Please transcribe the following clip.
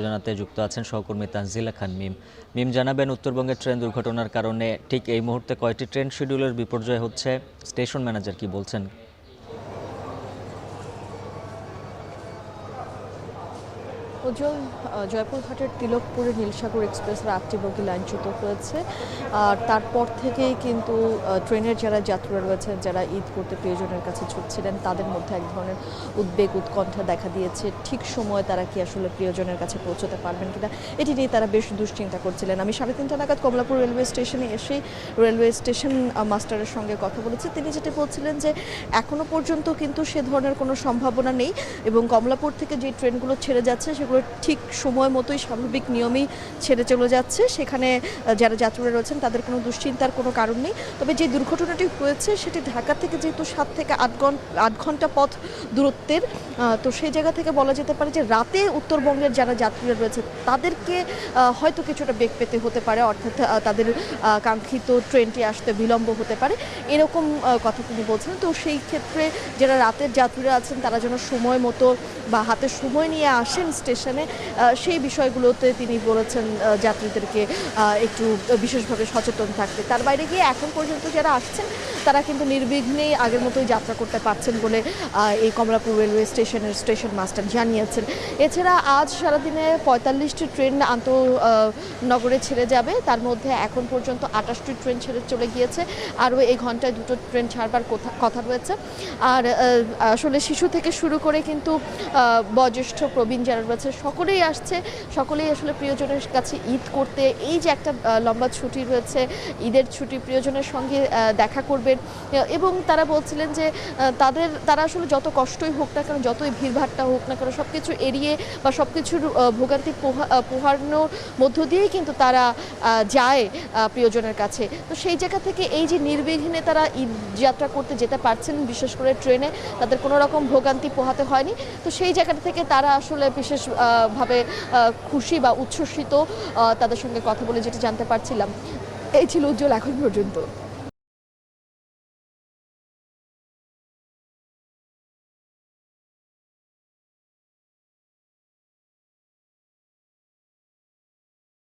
জানাতে যুক্ত আছেন সহকর্মী তানজিলা খান মিম। মিম, জানাবেন উত্তরবঙ্গের ট্রেন দুর্ঘটনার কারণে ঠিক এই মুহূর্তে কয়টি ট্রেন শিডিউলের বিপর্যয় হচ্ছে, স্টেশন ম্যানেজার কি বলছেন? উজ্জ্বল, জয়পুরহাটের তিলকপুরে নীলসাগর এক্সপ্রেসের 8টি বগি লাইনচ্যুত হয়েছে। আর তারপর থেকেই কিন্তু ট্রেনের যারা যাত্রীরা রয়েছেন, যারা ঈদ করতে প্রিয়জনের কাছে ছুটছিলেন, তাদের মধ্যে এক ধরনের উদ্বেগ উৎকণ্ঠা দেখা দিয়েছে। ঠিক সময়ে তারা কি আসলে প্রিয়জনের কাছে পৌঁছতে পারবেন কিনা, এটি নিয়ে তারা বেশ দুশ্চিন্তা করছিলেন। আমি 3:30 নাগাদ কমলাপুর রেলওয়ে স্টেশনে এসেই রেলওয়ে স্টেশন মাস্টারের সঙ্গে কথা বলেছি। তিনি যেটা বলছিলেন যে এখনও পর্যন্ত কিন্তু সে ধরনের কোনো সম্ভাবনা নেই এবং কমলাপুর থেকে যে ট্রেনগুলো ছেড়ে যাচ্ছে সেগুলো ঠিক সময় মতোই স্বাভাবিক নিয়মেই ছেড়ে চলে যাচ্ছে। সেখানে যারা যাত্রীরা রয়েছেন তাদের কোনো দুশ্চিন্তার কোনো কারণ নেই। তবে যে দুর্ঘটনাটি হয়েছে সেটি ঢাকা থেকে যেহেতু 7 থেকে 8 ঘন্টা পথ দূরত্বের, তো সেই জায়গা থেকে বলা যেতে পারে যে রাতে উত্তরবঙ্গের যারা যাত্রীরা রয়েছে তাদেরকে হয়তো কিছুটা বেগ পেতে হতে পারে, অর্থাৎ তাদের কাঙ্ক্ষিত ট্রেনটি আসতে বিলম্ব হতে পারে, এরকম কথা তিনি বলছেন। তো সেই ক্ষেত্রে যারা রাতের যাত্রীরা আছেন তারা যেন সময় মতো বা হাতে সময় নিয়ে আসেন স্টেশনে, সেই বিষয়গুলোতে তিনি বলেছেন যাত্রীদেরকে একটু বিশেষভাবে সচেতন থাকতে। তার বাইরে গিয়ে এখন পর্যন্ত যারা আসছেন তারা কিন্তু নির্বিঘ্নেই আগের মতোই যাত্রা করতে পারছেন বলে এই কমলাপুর রেলওয়ে স্টেশনের স্টেশন মাস্টার জানিয়েছেন। এছাড়া আজ সারাদিনে 45টি ট্রেন আন্তঃনগরে ছেড়ে যাবে, তার মধ্যে এখন পর্যন্ত 28টি ট্রেন ছেড়ে চলে গিয়েছে, আরও এই ঘন্টায় 2টো ট্রেন ছাড়বার কথা রয়েছে। আর আসলে শিশু থেকে শুরু করে কিন্তু বয়োজ্যেষ্ঠ প্রবীণ যারা রয়েছে সকলেই আসছে, সকলেই আসলে প্রিয়জনের কাছে ঈদ করতে। এই যে একটা লম্বা ছুটি রয়েছে, ঈদের ছুটি, প্রিয়জনের সঙ্গে দেখা করবেন এবং তারা বলছিলেন যে তারা আসলে যত কষ্টই হোক না কেন, যতই ভিড়ভাট্টা হোক না কেন, সব কিছু এড়িয়ে বা সব কিছুর ভোগান্তি পোহানোর মধ্য দিয়েই কিন্তু তারা যায় প্রিয়জনের কাছে। তো সেই জায়গা থেকে এই যে নির্বিঘ্নে তারা ঈদ যাত্রা করতে যেতে পারছেন, বিশেষ করে ট্রেনে তাদের কোনো রকম ভোগান্তি পোহাতে হয়নি। তো সেই জায়গাটা থেকে তারা আসলে বিশেষভাবে খুশি বা উচ্ছ্বসিত। তাদের সঙ্গে কথা বলে যেটা জানতে পারছিলাম, এই ছিল উজ্জ্বল এখন পর্যন্ত।